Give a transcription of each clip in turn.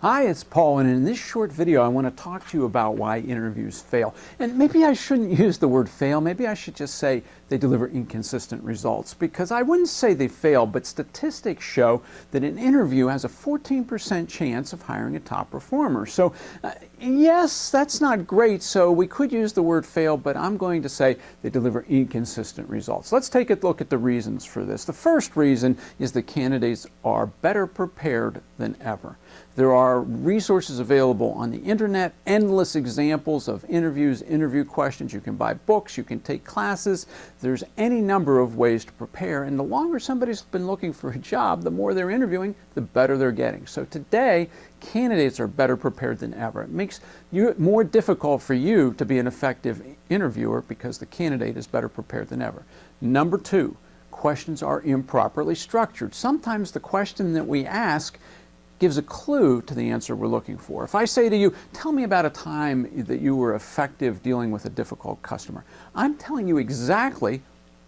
Hi, it's Paul, and in this short video I want to talk to you about why interviews fail. And maybe I shouldn't use the word fail, maybe I should just say they deliver inconsistent results, because I wouldn't say they fail, but statistics show that an interview has a 14% chance of hiring a top performer. So yes, that's not great, so we could use the word fail, but I'm going to say they deliver inconsistent results. Let's take a look at the reasons for this. The first reason is that candidates are better prepared than ever. There are resources available on the internet, endless examples of interviews, interview questions. You can buy books, you can take classes. There's any number of ways to prepare, and the longer somebody's been looking for a job, the more they're interviewing, the better they're getting. So today, candidates are better prepared than ever. It makes it more difficult for you to be an effective interviewer because the candidate is better prepared than ever. Number two, questions are improperly structured. Sometimes the question that we ask gives a clue to the answer we're looking for. If I say to you, tell me about a time that you were effective dealing with a difficult customer, I'm telling you exactly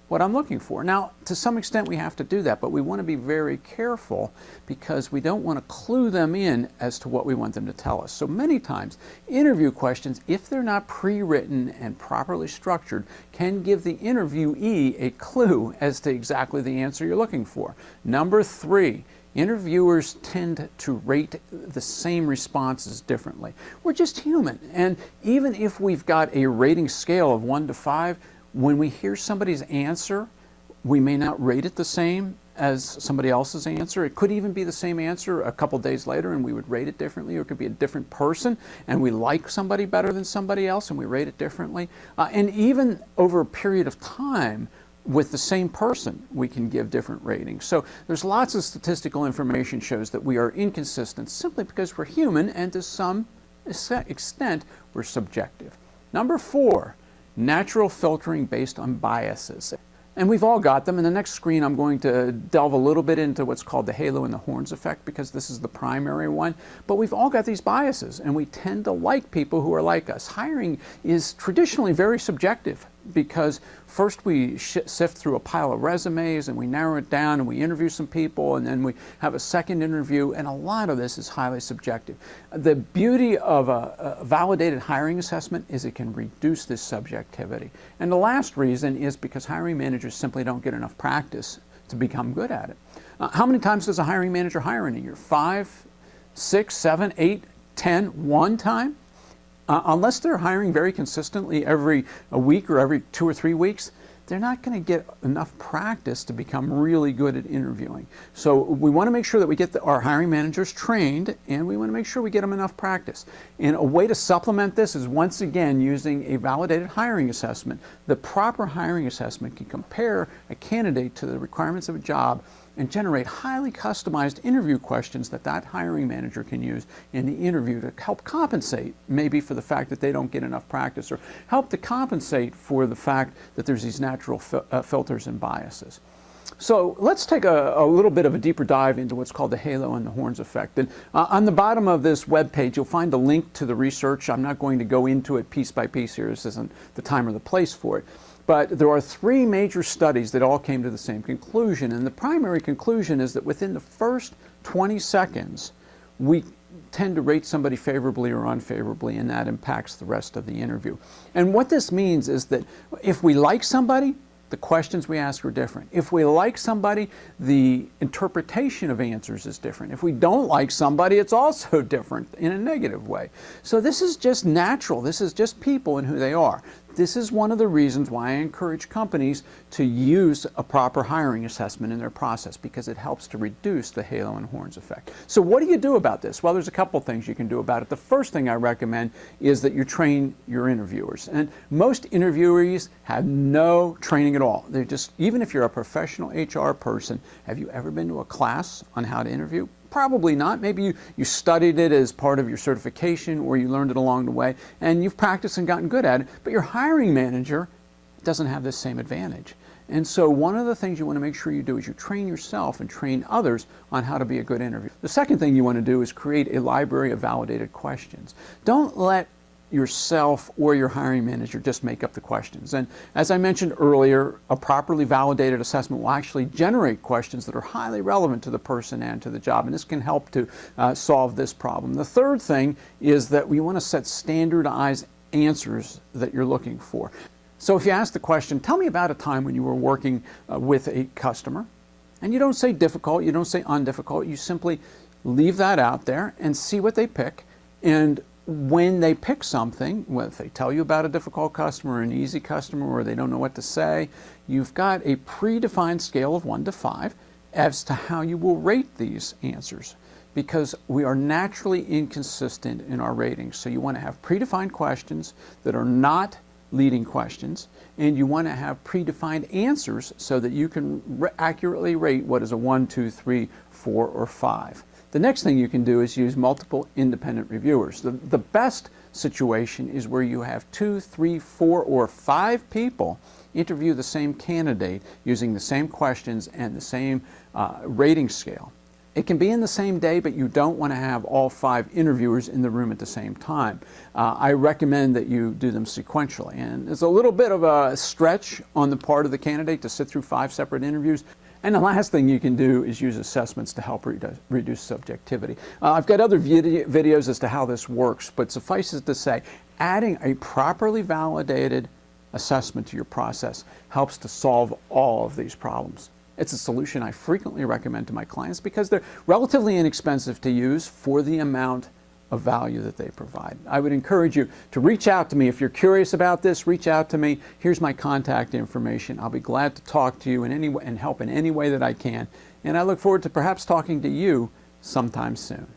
what I'm looking for. Now, to some extent we have to do that, but we want to be very careful because we don't want to clue them in as to what we want them to tell us. So many times, interview questions, if they're not pre-written and properly structured, can give the interviewee a clue as to exactly the answer you're looking for. Number three, interviewers tend to rate the same responses differently. We're just human, and even if we've got a rating scale of 1 to 5, when we hear somebody's answer, we may not rate it the same as somebody else's answer. It could even be the same answer a couple days later and we would rate it differently, or it could be a different person and we like somebody better than somebody else and we rate it differently. And even over a period of time, with the same person, we can give different ratings. So there's lots of statistical information shows that we are inconsistent simply because we're human and to some extent we're subjective. Number four, natural filtering based on biases. And we've all got them. In the next screen I'm going to delve a little bit into what's called the halo and the horns effect, because this is the primary one. But we've all got these biases and we tend to like people who are like us. Hiring is traditionally very subjective because first we sift through a pile of resumes and we narrow it down and we interview some people and then we have a second interview, and a lot of this is highly subjective. The beauty of a validated hiring assessment is it can reduce this subjectivity. And the last reason is because hiring managers simply don't get enough practice to become good at it. How many times does a hiring manager hire in a year? 5, 6, 7, 8, 10, one time? Unless they're hiring very consistently every week or every 2 or 3 weeks, they're not going to get enough practice to become really good at interviewing. So we want to make sure that we get our hiring managers trained, and we want to make sure we get them enough practice. And a way to supplement this is once again using a validated hiring assessment. The proper hiring assessment can compare a candidate to the requirements of a job and generate highly customized interview questions that that hiring manager can use in the interview to help compensate maybe for the fact that they don't get enough practice, or help to compensate for the fact that there's these natural filters and biases. So let's take a little bit of a deeper dive into what's called the halo and the horns effect. And on the bottom of this web page, you'll find a link to the research. I'm not going to go into it piece by piece here. This isn't the time or the place for it. But there are 3 major studies that all came to the same conclusion. And the primary conclusion is that within the first 20 seconds, we tend to rate somebody favorably or unfavorably, and that impacts the rest of the interview. And what this means is that if we like somebody, the questions we ask are different. If we like somebody, the interpretation of answers is different. If we don't like somebody, it's also different in a negative way. So this is just natural. This is just people and who they are. This is one of the reasons why I encourage companies to use a proper hiring assessment in their process, because it helps to reduce the halo and horns effect. So what do you do about this? Well, there's a couple things you can do about it. The first thing I recommend is that you train your interviewers. And most interviewees have no training at all. They're just, even if you're a professional HR person, have you ever been to a class on how to interview? Probably not. Maybe you studied it as part of your certification, or you learned it along the way and you've practiced and gotten good at it, but your hiring manager doesn't have this same advantage. And so one of the things you want to make sure you do is you train yourself and train others on how to be a good interviewer. The second thing you want to do is create a library of validated questions. Don't let yourself or your hiring manager just make up the questions. And as I mentioned earlier, a properly validated assessment will actually generate questions that are highly relevant to the person and to the job, and this can help to solve this problem. The third thing is that we want to set standardized answers that you're looking for. So if you ask the question, tell me about a time when you were working with a customer, and you don't say difficult, you don't say undifficult, you simply leave that out there and see what they pick. And when they pick something, well, if they tell you about a difficult customer, an easy customer, or they don't know what to say, you've got a predefined scale of 1 to 5 as to how you will rate these answers, because we are naturally inconsistent in our ratings. So you want to have predefined questions that are not leading questions, and you want to have predefined answers so that you can accurately rate what is a 1, 2, 3, 4, or 5. The next thing you can do is use multiple independent reviewers. The best situation is where you have 2, 3, 4, or 5 people interview the same candidate using the same questions and the same rating scale. It can be in the same day, but you don't want to have all 5 interviewers in the room at the same time. I recommend that you do them sequentially. And it's a little bit of a stretch on the part of the candidate to sit through 5 separate interviews. And the last thing you can do is use assessments to help reduce subjectivity. I've got other videos as to how this works, but suffice it to say, adding a properly validated assessment to your process helps to solve all of these problems. It's a solution I frequently recommend to my clients because they're relatively inexpensive to use for the amount of value that they provide. I would encourage you to reach out to me. If you're curious about this, reach out to me. Here's my contact information. I'll be glad to talk to you in any way and help in any way that I can. And I look forward to perhaps talking to you sometime soon.